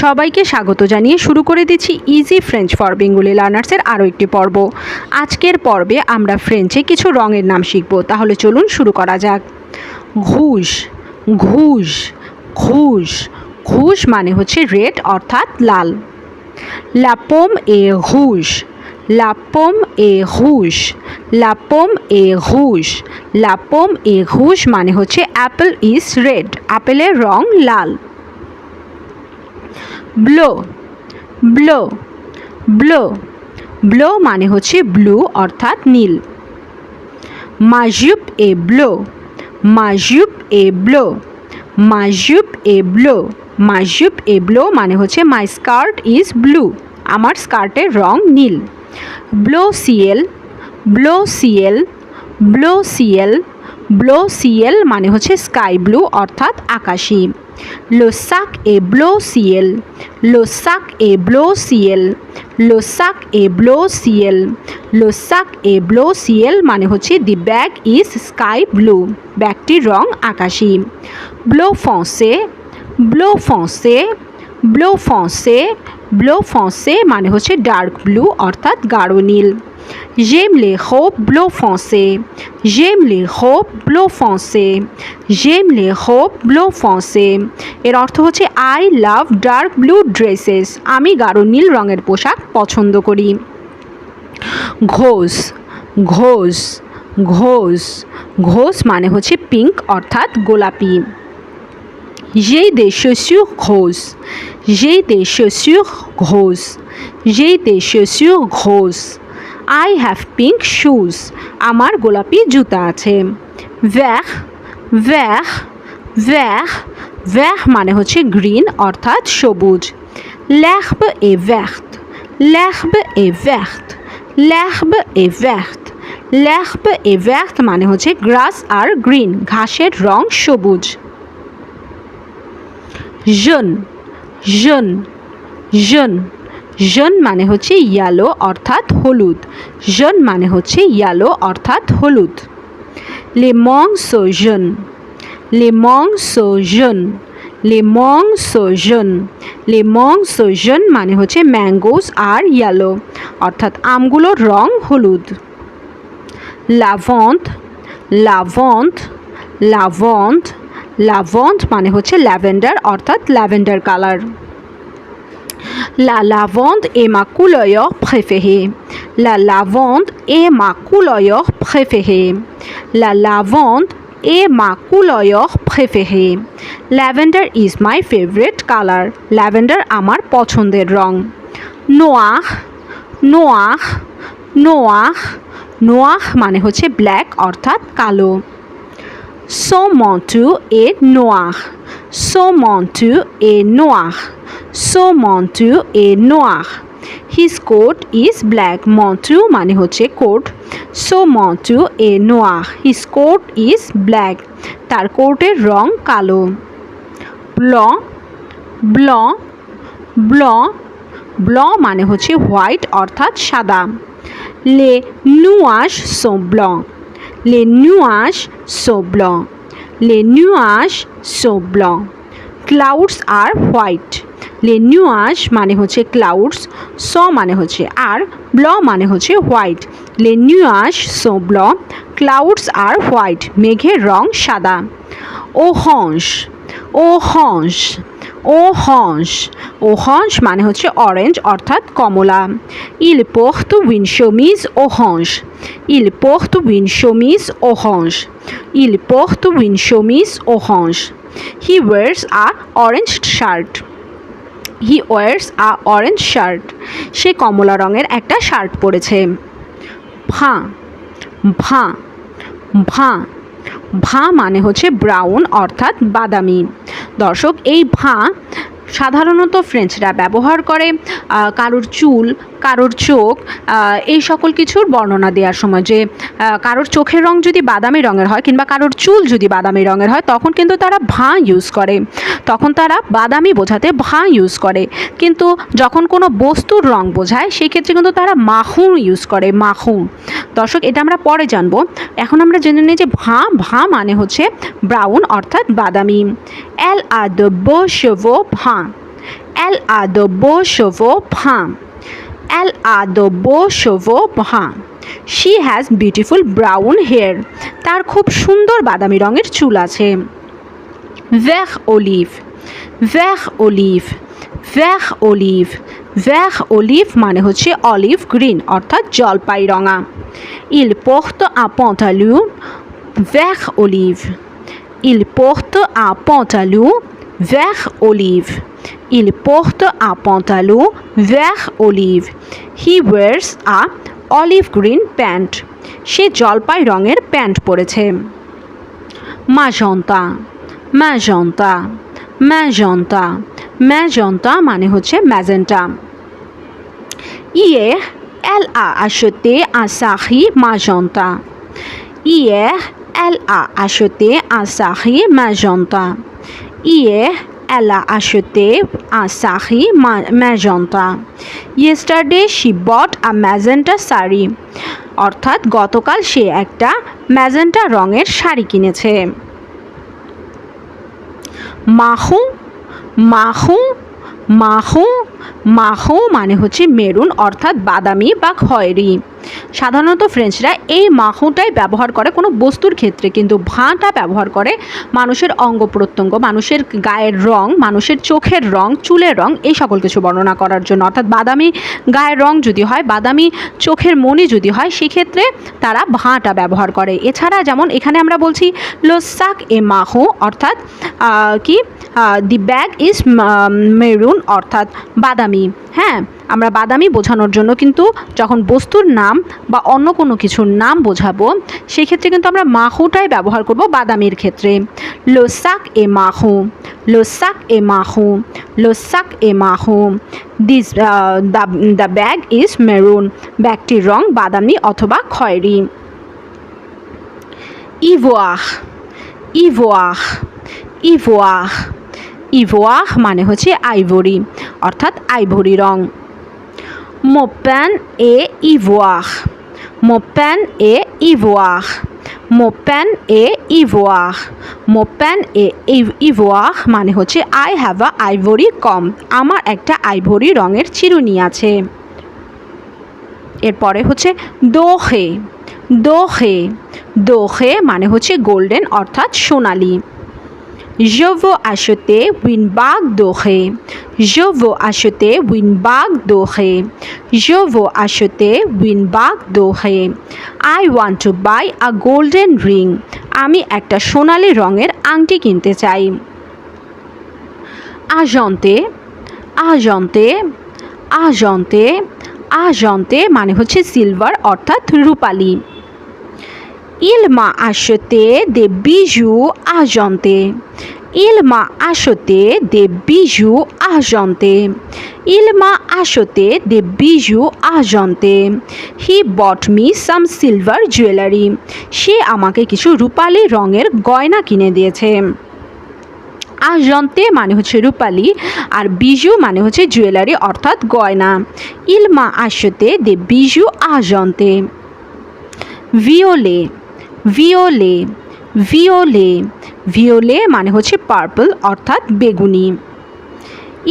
সবাইকে স্বাগত জানিয়ে শুরু করে দিচ্ছি ইজি ফ্রেঞ্চ ফর বেঙ্গলি লার্নার্সের আরও একটি পর্ব। আজকের পর্বে আমরা ফ্রেঞ্চে কিছু রঙের নাম শিখব। তাহলে চলুন শুরু করা যাক। ঘুষ, ঘুষ, ঘুষ। ঘুষ মানে হচ্ছে রেড অর্থাৎ লাল। লাপম এ ঘুষ, লাপম এ ঘুষ, লাপম এ ঘুষ, লাপম এ ঘুষ মানে হচ্ছে অ্যাপেল ইজ রেড, আপেলের রং লাল। ব্লো, ব্লো, ব্লো, ব্লো মানে হচ্ছে ব্লু অর্থাৎ নীল। মাজুপ এ ব্লো, মাজুপ এ ব্লো, মাজুপ এ ব্লো, মাজুপ এ ব্লো মানে হচ্ছে মাই স্কার্ট ইজ ব্লু, আমার স্কার্টের রং নীল। ব্লো সিএল, ব্লো সিএল, ব্লো সিএল, ব্লো সিএল মানে হচ্ছে স্কাই ব্লু অর্থাৎ আকাশী। লো সাক এ ব্লো সিএল, লো সাক এ ব্লো সিএল, লো সাক এ ব্লো সিএল, লো সাক এ ব্লো সিএল মানে হচ্ছে দি ব্যাগ ইজ স্কাই ব্লু, ব্যাগটির রং আকাশী। ব্লো ফন্সে, ব্লো ফন্সে, ব্লো ফন্সে, ব্লো ফন্সে মানে হচ্ছে ডার্ক ব্লু অর্থাৎ গাঢ় নীল। J'aime les robes bleu foncé, j'aime les robes bleu foncé, j'aime les robes bleu foncé। এর অর্থ হচ্ছে I love dark blue dresses, আমি গাঢ় নীল রঙের পোশাক পছন্দ করি। ঘোষ, ঘোষ, ঘোষ, ঘোষ মানে হচ্ছে পিঙ্ক অর্থাৎ গোলাপি। J'ai des chaussures roses, j'ai des chaussures roses, j'ai des chaussures roses। I have pink shoes, আমার গোলাপি জুতা আছে। vert, vert, vert, vert মানে হচ্ছে গ্রিন অর্থাৎ সবুজ। l'herbe est verte, l'herbe est verte, l'herbe est verte, l'herbe est verte মানে হচ্ছে গ্রাস আর গ্রিন, ঘাসের রং সবুজ। jaune, jaune, jaune, jaune মানে হচ্ছে ইয়েলো অর্থাৎ হলুদ, jaune মানে হচ্ছে ইয়েলো অর্থাৎ হলুদ। les mangues sont jaunes, les mangues sont jaunes, les mangues sont jaunes, les mangues sont jaunes মানে হচ্ছে ম্যাঙ্গোস আর ইয়েলো অর্থাৎ আমগুলোর রং হলুদ। lavande, lavande, lavande, lavande মানে হচ্ছে ল্যাভেন্ডার অর্থাৎ lavender colour. La lavande est ma couleur préférée, la lavande est ma couleur préférée, la lavande est ma couleur préférée, lavender is my favorite color, lavender আমার পছন্দের রং। noir, noir, noir, noir মানে হচ্ছে black অর্থাৎ কালো। son manteau est noir, son manteau est noir, son manteau est noir, his coat is black, manteau মানে হচ্ছে coat, son manteau est noir, his coat is black, তার কোটের রং কালো। blanc, blanc, blanc, blanc মানে হচ্ছে white অর্থাৎ সাদা। les nuages sont blancs, les nuages sont blancs, les nuages sont blancs, clouds are white, les nuages মানে হচ্ছে clouds, so মানে হচ্ছে আর, ব্লঁ মানে হচ্ছে white, les nuages sont blancs, clouds are white, মেঘের রং সাদা। orange, orange, orange, orange মানে হচ্ছে অরেঞ্জ অর্থাৎ কমলা। il porte une chemise orange, il porte une chemise orange, il porte une chemise orange, he wears a orange shirt, he wears a orange shirt, সে কমলা রঙের একটা shirt পরেছে। brun, brun, brun, ভাঁ মানে হচ্ছে brown অর্থাৎ বাদামি। দর্শক, এই ভাঁ সাধারণত ফ্রেঞ্চরা ব্যবহার করে কারোর চুল, কারোর চোখ, এই সকল কিছুর বর্ণনা দেওয়ার সময়, যে কারোর চোখের রং যদি বাদামি রঙের হয় কিংবা কারোর চুল যদি বাদামি রঙের হয় তখন কিন্তু তারা ভাঁ ইউজ করে, তখন তারা বাদামি বোঝাতে ভাঁ ইউজ করে। কিন্তু যখন কোনো বস্তুর রং বোঝায় সেক্ষেত্রে কিন্তু তারা মাখুঁ ইউজ করে, মাখুঁ। দর্শক, এটা আমরা পরে জানবো, এখন আমরা জেনে নিই যে ভাঁ, ভাঁ মানে হচ্ছে ব্রাউন অর্থাৎ বাদামি। elle a de beaux cheveux bruns, Elle a de beaux cheveux bruns. Elle a de beaux cheveux bruns. She has beautiful brown hair. তার খুব সুন্দর বাদামি রঙের চুল আছে। Vert olive. Vert olive. Vert olive. Vert olive মানে হচ্ছে olive green অর্থাৎ জলপাই রঙা। Il porte un pantalon vert olive. Il porte un pantalon vert olive. Il porte un pantalon vert olive. He wears a olive green pant. সে জলপাই রঙের pant পরেছে। Magenta. Magenta. Magenta. Magenta মানে হচ্ছে magenta. Hier, elle a acheté un sari magenta. Hier, elle a acheté un sari magenta. Hier, elle a acheté un sari magenta. Yesterday, she bought a magenta sari. অর্থাৎ গতকাল সে একটা magenta রঙের শাড়ি কিনেছে। মাহু মাহু মাহু মাহু মানে হচ্ছে maroon অর্থাৎ বাদামি বা খয়েরি। সাধারণত ফ্রেঞ্চরা এই মাহুটাই ব্যবহার করে কোনো বস্তুর ক্ষেত্রে, কিন্তু ভাঁটা ব্যবহার করে মানুষের অঙ্গ প্রত্যঙ্গ, মানুষের গায়ের রং, মানুষের চোখের রং, চুলের রং, এই সকল কিছু বর্ণনা করার জন্য। অর্থাৎ বাদামি গায়ের রং যদি হয়, বাদামি চোখের মণি যদি হয়, সেক্ষেত্রে তারা ভাঁটা ব্যবহার করে। এছাড়া যেমন এখানে আমরা বলছি লো সাক এ মাহু অর্থাৎ কি দি ব্যাগ ইজ মেরুন অর্থাৎ বাদামি। হ্যাঁ, আমরা বাদামি বোঝানোর জন্য কিন্তু যখন বস্তুর নাম বা অন্য কোনো কিছুর নাম বোঝাবো সেক্ষেত্রে কিন্তু আমরা মাহুটাই ব্যবহার করব বাদামির ক্ষেত্রে। লো সাক এ মাহু, লো সাক এ মাহু, লো সাক এ মাহু। This the bag is maroon, ব্যাগটির রং বাদামি অথবা খয়েরি। ইভোয়াহ, ইভোয়াহ, ইভোয়াহ। ইভোয়াহ মানে হচ্ছে আইভরি অর্থাৎ আইভরি রং। মোপ্যান এ ইভোয়াহ, মোপ্যান এ ইভোয়াহ, মোপ্যান এ ইভোয়াহ, মোপ্যান এ ইভোয়াহ মানে হচ্ছে আই হ্যাভ আ আইভরি কম, আমার একটা আইভরি রঙের চিরুনি আছে। এরপরে হচ্ছে দোহে, দোহে, দোহে মানে হচ্ছে গোল্ডেন অর্থাৎ সোনালি। Je veux acheter une bague dorée. Je veux acheter une bague dorée. Je veux acheter une bague dorée. I want to buy a golden ring. আমি একটা সোনালী রঙের আংটি কিনতে চাই। Argenté, argenté, argenté, argenté মানে হচ্ছে সিলভার অর্থাৎ রূপালী। Il m'a acheté des bijoux argentés. Il m'a acheté des bijoux argentés. Il m'a acheté des bijoux argentés. He bought me some silver jewelry. সে আমাকে কিছু রূপালী রঙের গয়না কিনে দিয়েছে। আর্জেন্তে মানে হচ্ছে রূপালী আর বিজু মানে হচ্ছে জুয়েলারি অর্থাৎ গয়না। Il m'a acheté des bijoux argentés. Violet, violet, violet, violet মানে হচ্ছে পার্পল অর্থাৎ বেগুনি।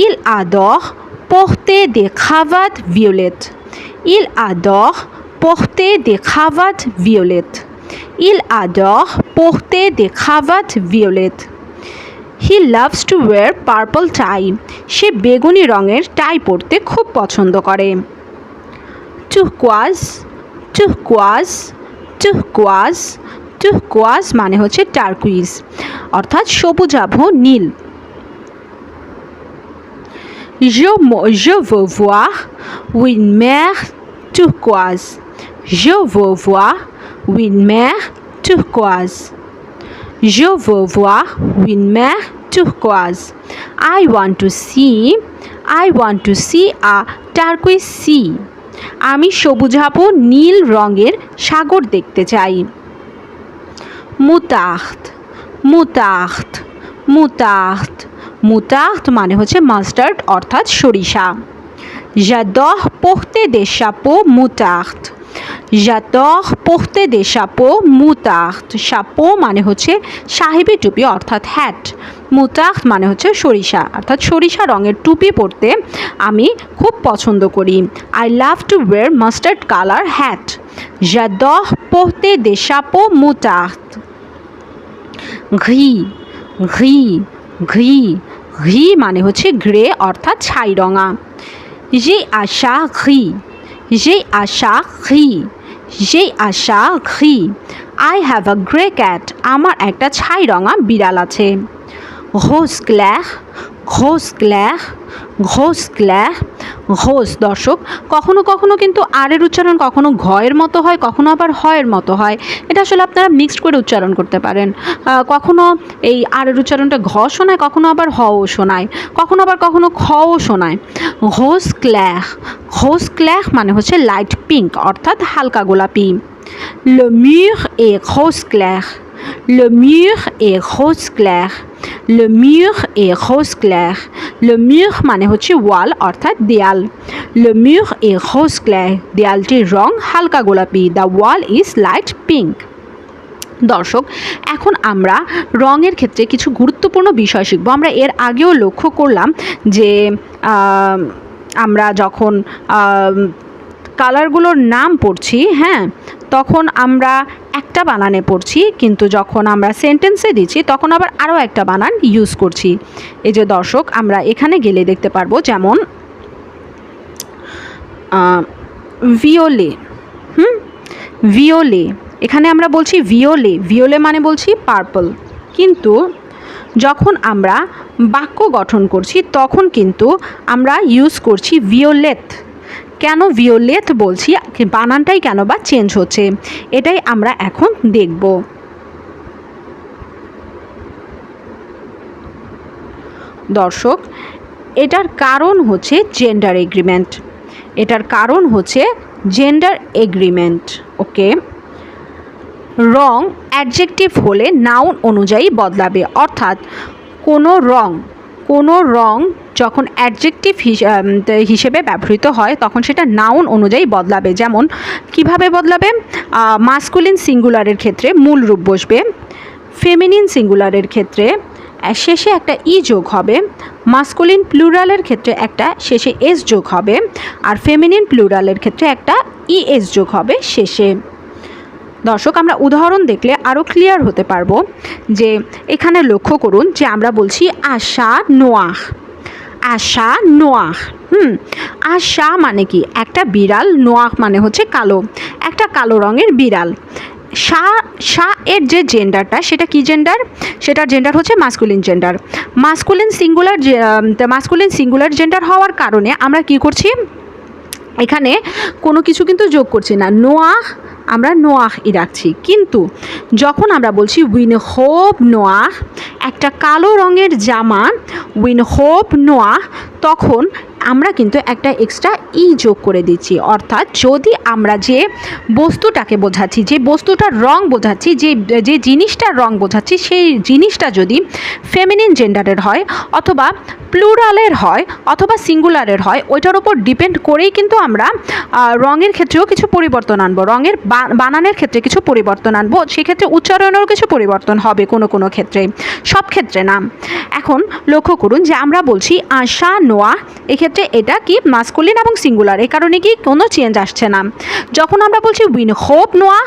Il adore porter des cravates violettes. Il adore porter des cravates violettes. Il adore porter des cravates violettes. He loves to wear purple tie. সে বেগুনি রঙের টাই পরতে খুব পছন্দ করে। Turquoise, turquoise, turquoise, turquoise মানে হচ্ছে টার্কুইজ অর্থাৎ সবুজাভ নীল। Je veux voir une mer turquoise. Je veux voir une mer turquoise. Je veux voir une mer turquoise. I want to see a turquoise sea. আমি সবুজাভ নীল রঙের সাগর দেখতে চাই। Moutarde, moutarde, moutarde, moutarde মানে হচ্ছে mustard অর্থাৎ সরিষা। J'adore porter des chapeaux moutarde. j'adore porter des chapeaux moutarde। chapeau মানে হচ্ছে সাহেবি টুপি অর্থাৎ হ্যাট, moutarde মানে হচ্ছে সরিষা অর্থাৎ সরিষা রঙের টুপি পরতে আমি খুব পছন্দ করি। I love to wear mustard color hat। j'adore porter des chapeaux moutarde। gris gris gris gris মানে হচ্ছে গ্রে অর্থাৎ ছাই রঙা। j'ai un chat gris। j'ai un chat gris। j'ai un chat gris। I have a grey cat। আমার একটা ছাই রঙা বিড়াল আছে। rose clair rose clair rose clair rose দর্শক কখনো কখনো কিন্তু আরের উচ্চারণ কখনো ঘয়ের মতো হয়, কখনো আবার হয়ের মতো হয়। এটা আসলে আপনারা মিক্সড করে উচ্চারণ করতে পারেন। কখনো এই আরের উচ্চারণটা ঘ শোনায়, কখনো আবার হও শোনায়, কখনো আবার কখনো খও শোনায়। rose clair rose clair মানে হচ্ছে লাইট পিঙ্ক অর্থাৎ হালকা গোলাপি। le mur est rose clair। le mur est rose clair। le mur est rose clair। le mur মানে হচ্ছে ওয়াল অর্থাৎ দেয়াল। le mur est rose clair দেয়ালটির রং হালকা গোলাপি। the wall is light pink। দর্শক এখন আমরা রঙের ক্ষেত্রে কিছু গুরুত্বপূর্ণ বিষয় শিখব। আমরা এর আগেও লক্ষ্য করলাম যে আমরা যখন কালারগুলোর নাম পড়ছি, হ্যাঁ, তখন আমরা একটা বানানে পড়ছি, কিন্তু যখন আমরা সেন্টেন্সে দিচ্ছি তখন আবার আরও একটা বানান ইউজ করছি। এই যে দর্শক আমরা এখানে গেলে দেখতে পারবো, যেমন ভিওলে, ভিওলে, এখানে আমরা বলছি ভিওলে, ভিওলে মানে বলছি পার্পল, কিন্তু যখন আমরা বাক্য গঠন করছি তখন কিন্তু আমরা ইউজ করছি ভিওলেট। কেন ভিওলেট বলছি, বানানটাই কেন বা চেঞ্জ হচ্ছে, এটাই আমরা এখন দেখব। দর্শক এটার কারণ হচ্ছে জেন্ডার এগ্রিমেন্ট। এটার কারণ হচ্ছে জেন্ডার এগ্রিমেন্ট। ওকে, রং অ্যাডজেক্টিভ হলে নাউন অনুযায়ী বদলাবে, অর্থাৎ কোনো রং যখন অ্যাডজেক্টিভ হিসেবে ব্যবহৃত হয় তখন সেটা নাউন অনুযায়ী বদলাবে। যেমন কিভাবে বদলাবে, মাস্কুলিন সিঙ্গুলারের ক্ষেত্রে মূল রূপ বসবে, ফেমিনিন সিঙ্গুলারের ক্ষেত্রে শেষে একটা ই যোগ হবে, মাস্কুলিন প্লুরালের ক্ষেত্রে একটা শেষে এস যোগ হবে, আর ফেমিনিন প্লুরালের ক্ষেত্রে একটা ইএস যোগ হবে শেষে। দর্শক আমরা উদাহরণ দেখলে আরও ক্লিয়ার হতে পারবো। যে এখানে লক্ষ্য করুন যে আমরা বলছি আশা নোয়াহ, আশা নোয়াহ। আশা মানে কি, একটা বিড়াল, নোয়াহ মানে হচ্ছে কালো, একটা কালো রঙের বিড়াল। এর যে জেন্ডারটা সেটা কি জেন্ডার, সেটার জেন্ডার হচ্ছে masculine gender. Masculine singular gender হওয়ার কারণে আমরা কি করছি, এখানে কোনো কিছু কিন্তু যোগ করছি না, নোয়াহ আমরা নোয়াহই রাখছি। কিন্তু যখন আমরা বলছি উইন হোপ নোয়াহ, একটা কালো রঙের জামা উইন হোপ নোয়াহ, তখন আমরা কিন্তু একটা এক্সট্রা ই যোগ করে দিচ্ছি। অর্থাৎ যদি আমরা যে বস্তুটাকে বোঝাচ্ছি, যে বস্তুটার রং বোঝাচ্ছি, যে জিনিসটার রং বোঝাচ্ছি, সেই জিনিসটা যদি ফেমিনিন জেন্ডারের হয় অথবা প্লুরালের হয় অথবা সিঙ্গুলারের হয়, ওইটার উপর ডিপেন্ড করেই কিন্তু আমরা রঙের ক্ষেত্রেও কিছু পরিবর্তন আনবো, রঙের বানানের ক্ষেত্রে কিছু পরিবর্তন আনবো, সেক্ষেত্রে উচ্চারণেরও কিছু পরিবর্তন হবে কোনো ক্ষেত্রে, সব ক্ষেত্রে না। এখন লক্ষ্য করুন যে আমরা বলছি আশা নোয়া, এক্ষেত্রে এটা কি মাস্কুলিন এবং সিঙ্গুলার, এই কারণে কি কোনো চেঞ্জ আসছে না। যখন আমরা বলছি উইন হোপ নোয়া,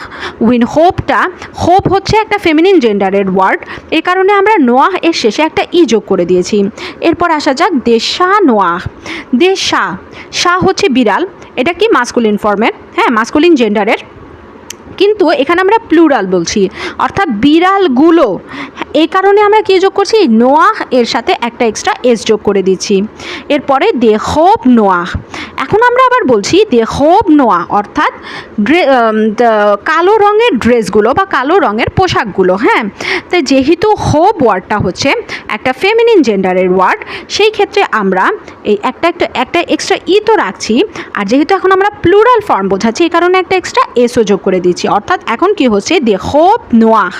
উইন হোপটা, হোপ হচ্ছে একটা ফেমিনিন জেন্ডারের ওয়ার্ড, এই কারণে আমরা নোয়া এর শেষে একটা ই যোগ করে দিয়েছি। এরপর আসা যাক দেশা নোয়া, দেশা, শাহ হচ্ছে বিড়াল, এটা কি মাস্কুলিন ফর্মের, হ্যাঁ মাস্কুলিন জেন্ডারের, কিন্তু এখানে আমরা প্লুরাল বলছি অর্থাৎ বিড়ালগুলো, এই কারণে আমরা কী যোগ করছি, নোয়াহ এর সাথে একটা এক্সট্রা এস যোগ করে দিচ্ছি। এরপরে দেহব নোয়াহ, এখন আমরা আবার বলছি দেহব নোয়া অর্থাৎ কালো রঙের ড্রেসগুলো বা কালো রঙের পোশাকগুলো, হ্যাঁ। তো যেহেতু হোপ ওয়ার্ডটা হচ্ছে একটা ফেমিনিন জেন্ডারের ওয়ার্ড, সেই ক্ষেত্রে আমরা এই একটা এক্সট্রা ই তো রাখছি, আর যেহেতু এখন আমরা প্লুরাল ফর্ম বোঝাচ্ছি এই কারণে একটা এক্সট্রা এসও যোগ করে দিচ্ছি। অর্থাৎ এখন কি হচ্ছে দেহব নোয়াহ,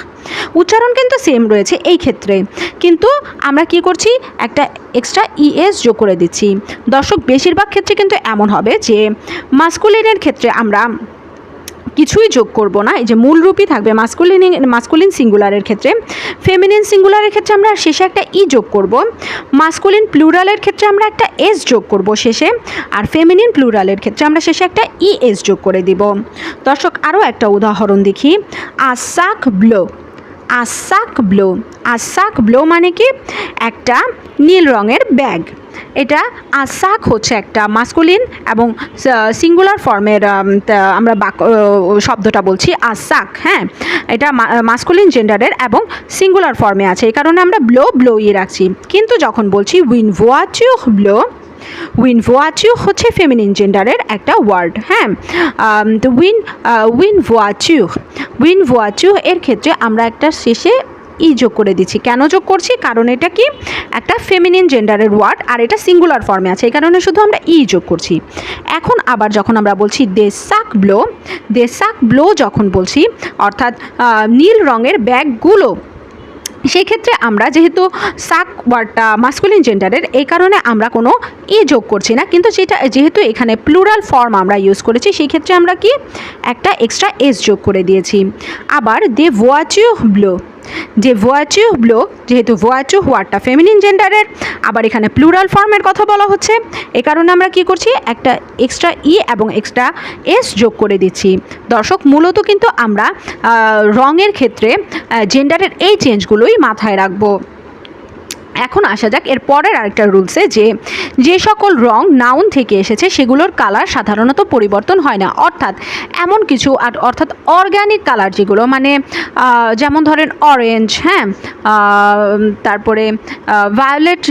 উচ্চারণ কিন্তু সেম রয়েছে এই ক্ষেত্রে, কিন্তু আমরা কি করছি একটা এক্সট্রা ইএস যোগ করে দিচ্ছি। দর্শক বেশিরভাগ ক্ষেত্রে কিন্তু এমন হবে যে মাস্কুলিনের ক্ষেত্রে আমরা কিছুই যোগ করব না, এই যে মূল রূপই থাকবে মাস্কুলিন সিঙ্গুলারের ক্ষেত্রে। ফেমিনিন সিঙ্গুলারের ক্ষেত্রে আমরা শেষে একটা ই যোগ করব, মাস্কুলিন প্লুরালের ক্ষেত্রে আমরা একটা এস যোগ করব শেষে, আর ফেমিনিন প্লুরালের ক্ষেত্রে আমরা শেষে একটা ই এস যোগ করে দিব। দর্শক আরও একটা উদাহরণ দেখি, আসাক ব্লো। আসাক ব্লো, আসাক ব্লো মানে কি একটা নীল রঙের ব্যাগ। এটা আসাক হচ্ছে একটা মাস্কুলিন এবং সিঙ্গুলার ফর্মের আমরা শব্দটা বলছি আসাক, হ্যাঁ এটা মাস্কুলিন জেন্ডারের এবং সিঙ্গুলার ফর্মে আছে, এই কারণে আমরা ব্লো ব্লোই রাখছি। কিন্তু যখন বলছি উইন ভোয়াচুহ ব্লো, উইন ভোয়াচুহ হচ্ছে ফেমিনিন জেন্ডারের একটা ওয়ার্ড, হ্যাঁ তো উইন ভোয়াচুহ এর ক্ষেত্রে আমরা একটা শেষে ই যোগ করে দিচ্ছি। কেন যোগ করছি? কারণ এটা কি একটা ফেমিনিন জেন্ডারের ওয়ার্ড আর এটা সিঙ্গুলার ফর্মে আছে, এই কারণে শুধু আমরা ই যোগ করছি। এখন আবার যখন আমরা বলছি দেসাক ব্লো যখন বলছি অর্থাৎ নীল রঙের ব্যাগগুলো, সেই ক্ষেত্রে আমরা যেহেতু সাক ওয়ার্ডটা মাস্কুলিন জেন্ডারের, এই কারণে আমরা কোনো ই যোগ করছি না, কিন্তু যেহেতু এখানে প্লুরাল ফর্ম আমরা ইউজ করেছি সেই ক্ষেত্রে আমরা কি একটা এক্সট্রা এস যোগ করে দিয়েছি। আবার দে ভোয়াচুহ ব্লো, যে ভোয়াচুহ ব্লো, যেহেতু ভোয়াচুহ ওয়ার্ডটা ফেমিনিন জেন্ডারের, আবার এখানে প্লুরাল ফর্মের কথা বলা হচ্ছে, এই কারণে আমরা কি করছি একটা এক্সট্রা ই এবং এক্সট্রা এস যোগ করে দিচ্ছি। দর্শক মূলত কিন্তু আমরা রঙের ক্ষেত্রে জেন্ডারের এই চেঞ্জগুলোই মাথায় রাখবো। এখন আসা যাক এর পরের আরেকটা রুলসে, যে সকল রং নাউন থেকে এসেছে সেগুলোর কালার সাধারণত পরিবর্তন হয় না, অর্থাৎ এমন কিছু অর্থাৎ অর্গ্যানিক কালার যেগুলো মানে যেমন ধরেন অরেঞ্জ, হ্যাঁ তারপরে ভায়োলেট,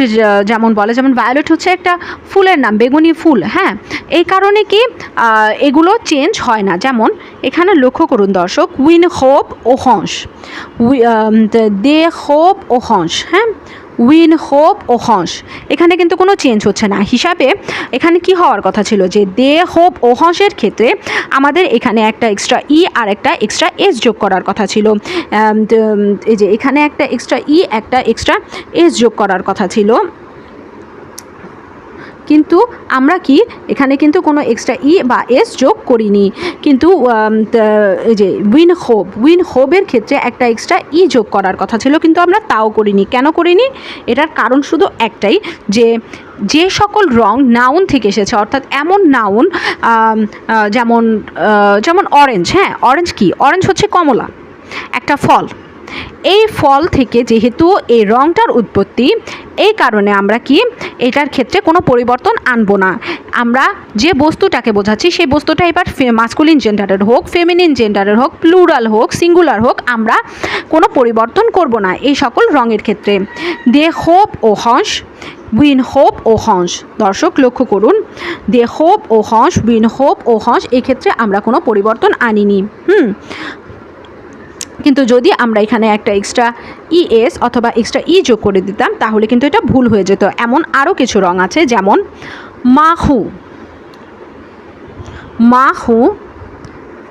যেমন ভায়োলেট হচ্ছে একটা ফুলের নাম, বেগুনি ফুল, হ্যাঁ এই কারণে কি এগুলো চেঞ্জ হয় না। যেমন এখানে লক্ষ্য করুন দর্শক, উইন হোপ ও হংস, দে হোপ ও হংস, হ্যাঁ উইন হোপ ও হংস, এখানে কিন্তু কোনো চেঞ্জ হচ্ছে না। হিসাবে এখানে কি হওয়ার কথা ছিল যে দে হোপ ও হংসের ক্ষেত্রে আমাদের এখানে একটা এক্সট্রা ই আর একটা এক্সট্রা এস যোগ করার কথা ছিল, এই যে এখানে একটা এক্সট্রা ই একটা এক্সট্রা এস যোগ করার কথা ছিল, কিন্তু আমরা কি এখানে কিন্তু কোনো এক্সট্রা ই বা এস যোগ করিনি। কিন্তু এই যে উইন হোপের ক্ষেত্রে একটা এক্সট্রা ই যোগ করার কথা ছিল, কিন্তু আমরা তাও করিনি। কেন করিনি? এটার কারণ শুধু একটাই, যে সকল রং নাউন থেকে এসেছে, অর্থাৎ এমন নাউন যেমন অরেঞ্জ, হ্যাঁ অরেঞ্জ কি? অরেঞ্জ হচ্ছে কমলা, একটা ফল। এই ফল থেকে যেহেতু এই রঙটার উৎপত্তি, এই কারণে আমরা কি এটার ক্ষেত্রে কোনো পরিবর্তন আনবো না। আমরা যে বস্তুটাকে বোঝাচ্ছি সেই বস্তুটা এবার মাস্কুলিন জেন্ডারের হোক, ফেমিনিন জেন্ডারের হোক, প্লুরাল হোক, সিঙ্গুলার হোক, আমরা কোনো পরিবর্তন করব না এই সকল রঙের ক্ষেত্রে। দে হোপ ও হংস, উইন হোপ ও হংস, দর্শক লক্ষ্য করুন, দে হোপ ও হংস, উইন হোপ ও হংস, এই ক্ষেত্রে আমরা কোনো পরিবর্তন আনিনি। কিন্তু যদি আমরা এখানে একটা এক্সট্রা ইএস অথবা এক্সট্রা ই যোগ করে দিতাম তাহলে কিন্তু এটা ভুল হয়ে যেত। এমন আরও কিছু রং আছে, যেমন মাহু,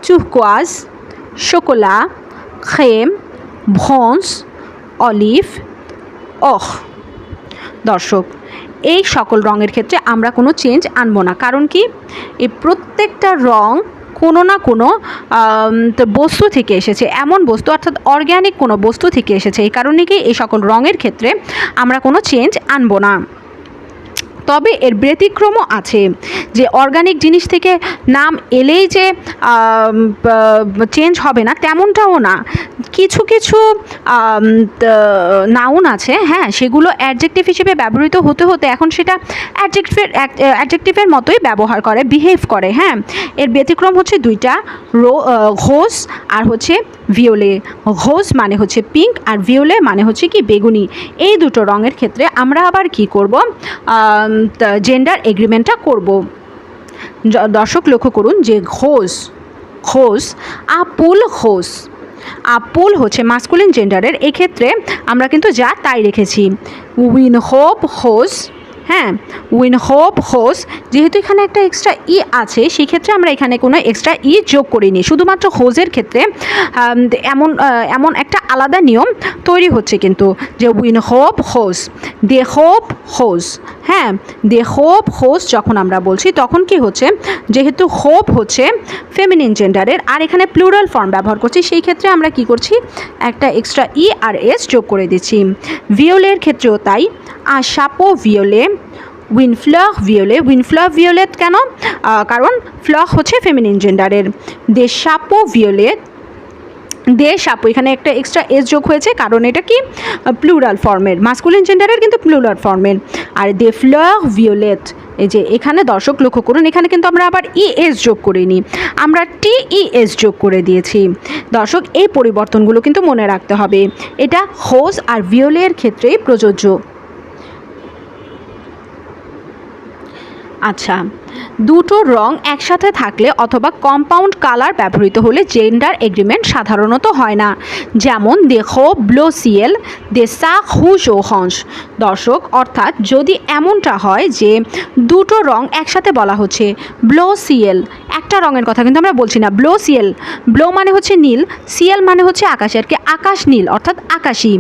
চুহকোয়াজ, শোকোলা, খেম, ভন্স, অলিভ, অহ। দর্শক এই সকল রঙের ক্ষেত্রে আমরা কোনো চেঞ্জ আনবো না, কারণ কি এই প্রত্যেকটা রং কোনো না কোনো বস্তু থেকে এসেছে, এমন বস্তু অর্থাৎ অর্গ্যানিক কোনো বস্তু থেকে এসেছে, এই কারণে কি এই সকল রঙের ক্ষেত্রে আমরা কোনো চেঞ্জ আনবো না। তবে এর ব্যতিক্রমও আছে, যে অর্গানিক জিনিস থেকে নাম এলেই যে চেঞ্জ হবে না তেমনটাও না। কিছু কিছু নাউন আছে, হ্যাঁ সেগুলো অ্যাডজেক্টিভ হিসেবে ব্যবহৃত হতে হতে এখন সেটা অ্যাডজেক্টিভের মতোই ব্যবহার করে, বিহেভ করে। হ্যাঁ এর ব্যতিক্রম হচ্ছে দুইটা, ঘোষ আর হচ্ছে ভিওলে। ঘোষ মানে হচ্ছে পিঙ্ক আর ভিওলে মানে হচ্ছে কি বেগুনি। এই দুটো রঙের ক্ষেত্রে আমরা আবার কি করব, জেন্ডার এগ্রিমেন্টটা করব। দর্শক লক্ষ্য করুন যে ঘোষ আপুল হচ্ছে মাস্কুলিন জেন্ডারের, এক্ষেত্রে আমরা কিন্তু যা তাই রেখেছি। উইন হোপ হোস, হ্যাঁ, উইন হোপ হোস, যেহেতু এখানে একটা এক্সট্রা ই আছে সেই ক্ষেত্রে আমরা এখানে কোনো এক্সট্রা ই যোগ করিনি। শুধুমাত্র হোজের ক্ষেত্রে এমন একটা আলাদা নিয়ম তৈরি হচ্ছে কিন্তু, যে উইন হোপ হোস, দে হোপ হোস। হ্যাঁ, দে হোপ হোস যখন আমরা বলছি তখন কি হচ্ছে, যেহেতু হোপ হচ্ছে ফেমিনিন জেন্ডারের আর এখানে প্লুরাল ফর্ম ব্যবহার করছি, সেই ক্ষেত্রে আমরা কি করছি, একটা এক্সট্রা ই আর এস যোগ করে দিচ্ছি। ভিওলের ক্ষেত্রেও তাই, আর সাপো ভিওলে, উইনফ্লার ভিওলে। উইনফ্লার ভিওলেট কেন, কারণ ফ্লক হচ্ছে ফেমিনিন জেন্ডারের। দে সাপো ভিওলেট, দে সাপো, এখানে একটা এক্সট্রা এস যোগ হয়েছে কারণ এটা কি প্লুরাল ফর্মের, মাস্কুলিন জেন্ডারের কিন্তু প্লুরাল ফর্মের। আর দে ফ্লর ভিওলেট, এই যে এখানে দর্শক লক্ষ্য করুন, এখানে কিন্তু আমরা আবার ইএস যোগ করিনি, আমরা টিইএস যোগ করে দিয়েছি। দর্শক এই পরিবর্তনগুলো কিন্তু মনে রাখতে হবে, এটা হোজ আর ভিওলের ক্ষেত্রেই প্রযোজ্য। আচ্ছা, দুটো রং একসাথে থাকলে অথবা কম্পাউন্ড কালার ব্যবহৃত হলে জেন্ডার এগ্রিমেন্ট সাধারণত হয় না। যেমন দেখো ব্লো সিয়েল দে সা হুজ ও হংস। দর্শক, অর্থাৎ যদি এমনটা হয় যে দুটো রং একসাথে বলা হচ্ছে, ব্লো সিয়েল, একটা রঙের কথা কিন্তু আমরা বলছি না, ব্লো সিয়েল, ব্লো মানে হচ্ছে নীল, সিয়েল মানে হচ্ছে আকাশ, আর কি আকাশ নীল অর্থাৎ আকাশী।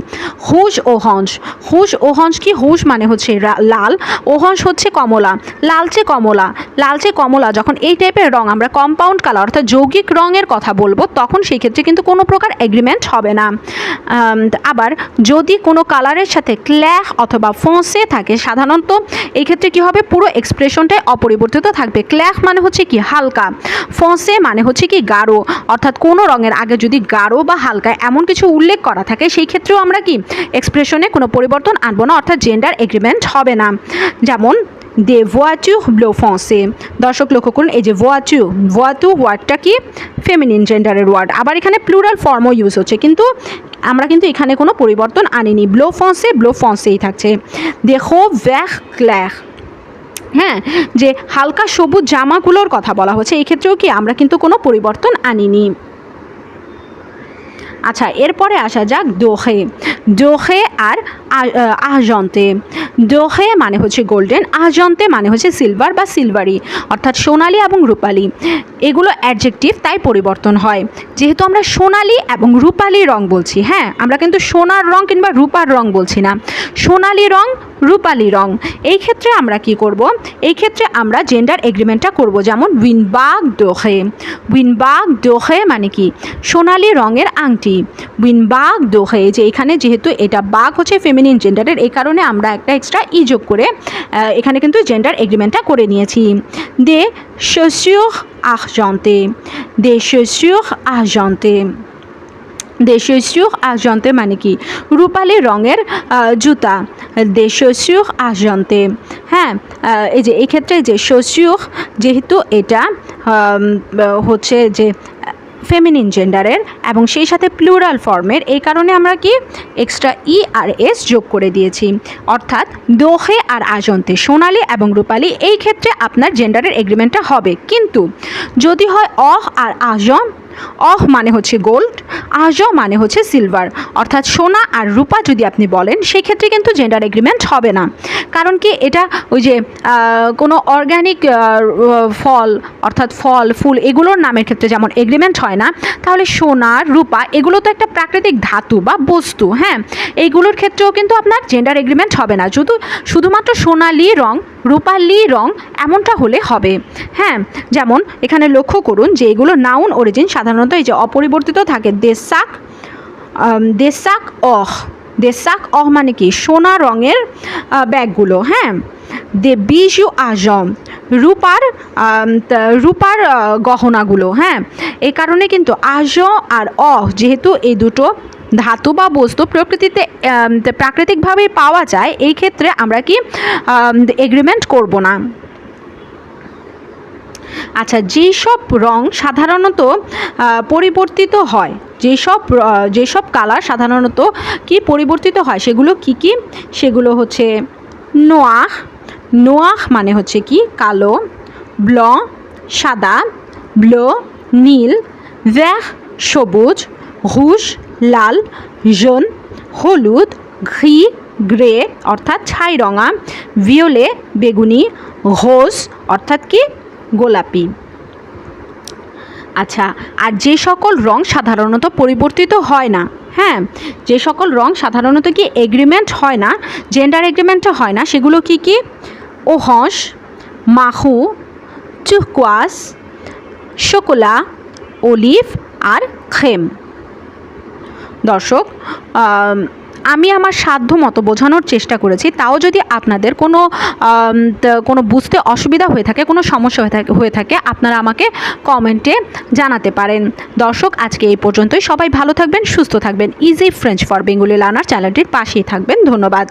হুজ ও হংস, হুজ ও হংস কি, হুজ মানে হচ্ছে লাল, ও হংস হচ্ছে কমলা, লালচে কমলা, লালচে কমলা। যখন এই টাইপের রং আমরা কম্পাউন্ড কালার অর্থাৎ যৌগিক রঙের কথা বলবো তখন সেই ক্ষেত্রে কিন্তু কোনো প্রকার এগ্রিমেন্ট হবে না। আবার যদি কোনো কালারের সাথে ক্ল্যাশ অথবা ফোঁসে থাকে, সাধারণত এই ক্ষেত্রে কী হবে, পুরো এক্সপ্রেশনটাই অপরিবর্তিত থাকবে। ক্ল্যাশ মানে হচ্ছে কি হালকা, ফোঁসে মানে হচ্ছে কি গাঢ়, অর্থাৎ কোনো রঙের আগে যদি গাঢ় বা হালকা এমন কিছু উল্লেখ করা থাকে সেই ক্ষেত্রেও আমরা কি এক্সপ্রেশনে কোনো পরিবর্তন আনবো না, অর্থাৎ জেন্ডার এগ্রিমেন্ট হবে না। যেমন দে ভোয়াচু ব্লো ফোঁসে। দর্শক লক্ষ্য করুন, এই যে ভোয়াচু, ভোয়াতু ওয়ার্ডটা কি ফেমিনিন জেন্ডারের ওয়ার্ড, আবার এখানে প্লুরাল ফর্মও ইউজ হচ্ছে, কিন্তু আমরা কিন্তু এখানে কোনো পরিবর্তন আনিনি, ব্লো ফোঁসেই থাকছে। দেখো ভ্যাহ ক্ল্যাহ, হ্যাঁ, যে হালকা সবুজ জামাগুলোর কথা বলা হচ্ছে, এই ক্ষেত্রেও কি আমরা কিন্তু কোনো পরিবর্তন আনিনি। আচ্ছা, এরপরে আসা যাক দোহে। দোহে আর আহজন্তে। দোহে মানে হচ্ছে গোল্ডেন, আহজন্তে মানে হচ্ছে সিলভার বা সিলভারি, অর্থাৎ সোনালি এবং রূপালি। এগুলো অ্যাডজেক্টিভ, তাই পরিবর্তন হয়। যেহেতু আমরা সোনালি এবং রূপালি রং বলছি, হ্যাঁ, আমরা কিন্তু সোনার রং কিংবা রূপার রং বলছি না, সোনালি রং, রূপালি রং। এই ক্ষেত্রে আমরা কি করব, এই ক্ষেত্রে আমরা জেন্ডার এগ্রিমেন্টটা করব। যেমন উইনবাগ দোহে। উইনবাগ দোহে মানে কি সোনালি রঙের আংটি। উইনবাগ দোহে, যে এখানে যেহেতু এটা বাঘ হচ্ছে ফেমিনিন জেন্ডারের, এই কারণে আমরা একটা এক্সট্রা ই যোগ করে এখানে কিন্তু জেন্ডার এগ্রিমেন্টটা করে নিয়েছি। দে chaussures argentées, des chaussures argentées। দে chaussures argentées মানে কি রূপালি রঙের জুতা, দে chaussures argentées। হ্যাঁ, এই যে এই ক্ষেত্রে যে chaussures, যেহেতু এটা হচ্ছে যে ফেমিনিন জেন্ডারের এবং সেই সাথে প্লুরাল ফর্মের, এই কারণে আমরা কি এক্সট্রা ই আর এস যোগ করে দিয়েছি, অর্থাৎ দোহে আর আজন্তে, সোনালি এবং রূপালি, এই ক্ষেত্রে আপনার জেন্ডারের এগ্রিমেন্টটা হবে। কিন্তু যদি হয় অহ আর আজম, অহ মানে হচ্ছে গোল্ড, আজ মানে হচ্ছে সিলভার, অর্থাৎ সোনা আর রূপা যদি আপনি বলেন সেই ক্ষেত্রে কিন্তু জেন্ডার এগ্রিমেন্ট হবে না। কারণ কি এটা ওই যে কোনো অর্গ্যানিক ফল অর্থাৎ ফল ফুল এগুলোর নামের ক্ষেত্রে যেমন এগ্রিমেন্ট হয় না, তাহলে সোনা রূপা এগুলো তো একটা প্রাকৃতিক ধাতু বা বস্তু, হ্যাঁ, এইগুলোর ক্ষেত্রেও কিন্তু আপনার জেন্ডার এগ্রিমেন্ট হবে না, শুধুমাত্র সোনালি রং রূপালি রং এমনটা হলে হবে। হ্যাঁ, যেমন এখানে লক্ষ্য করুন যে এগুলো নাউন অরিজিন সাধারণত এই যে অপরিবর্তিত থাকে। দেশাক, দেশাক অহ, দেশাক অহ মানে কি সোনা রঙের ব্যাগগুলো। হ্যাঁ, দে বিজু আজম, রূপার গহনাগুলো। হ্যাঁ, এই কারণে কিন্তু আজ আর অহ যেহেতু এই দুটো ধাতু বা বস্তু প্রকৃতিতে প্রাকৃতিকভাবেই পাওয়া যায়, এই ক্ষেত্রে আমরা কি এগ্রিমেন্ট করব না। আচ্ছা, যেসব রং সাধারণত পরিবর্তিত হয়, যেসব কালার সাধারণত কি পরিবর্তিত হয় সেগুলো কি কি, সেগুলো হচ্ছে নোয়াহ, নোয়াহ মানে হচ্ছে কি কালো, ব্লঁ সাদা, ব্লো নীল, ভ্যাহ সবুজ, রুজ লাল, জোন হলুদ, ঘি গ্রে অর্থাৎ ছাই রঙা, ভিওলে বেগুনি, রোজ অর্থাৎ কি গোলাপি। আচ্ছা, আর যে সকল রং সাধারণত পরিবর্তিত হয় না, হ্যাঁ, যে সকল রং সাধারণত কি এগ্রিমেন্ট হয় না, জেন্ডার এগ্রিমেন্টটা হয় না, সেগুলো কি কি? ওহস, মাহু, তুর্কোয়াজ, শোকোলা, অলিভ আর খেম। দর্শক, আমি আমার সাধ্য মতো বোঝানোর চেষ্টা করেছি, তাও যদি আপনাদের কোনো বুঝতে অসুবিধা হয়ে থাকে, কোনো সমস্যা হয়ে থাকে আপনারা আমাকে কমেন্টে জানাতে পারেন। দর্শক, আজকে এই পর্যন্তই। সবাই ভালো থাকবেন, সুস্থ থাকবেন। Easy French for Bengali learner চ্যানেলটির পাশেই থাকবেন। ধন্যবাদ।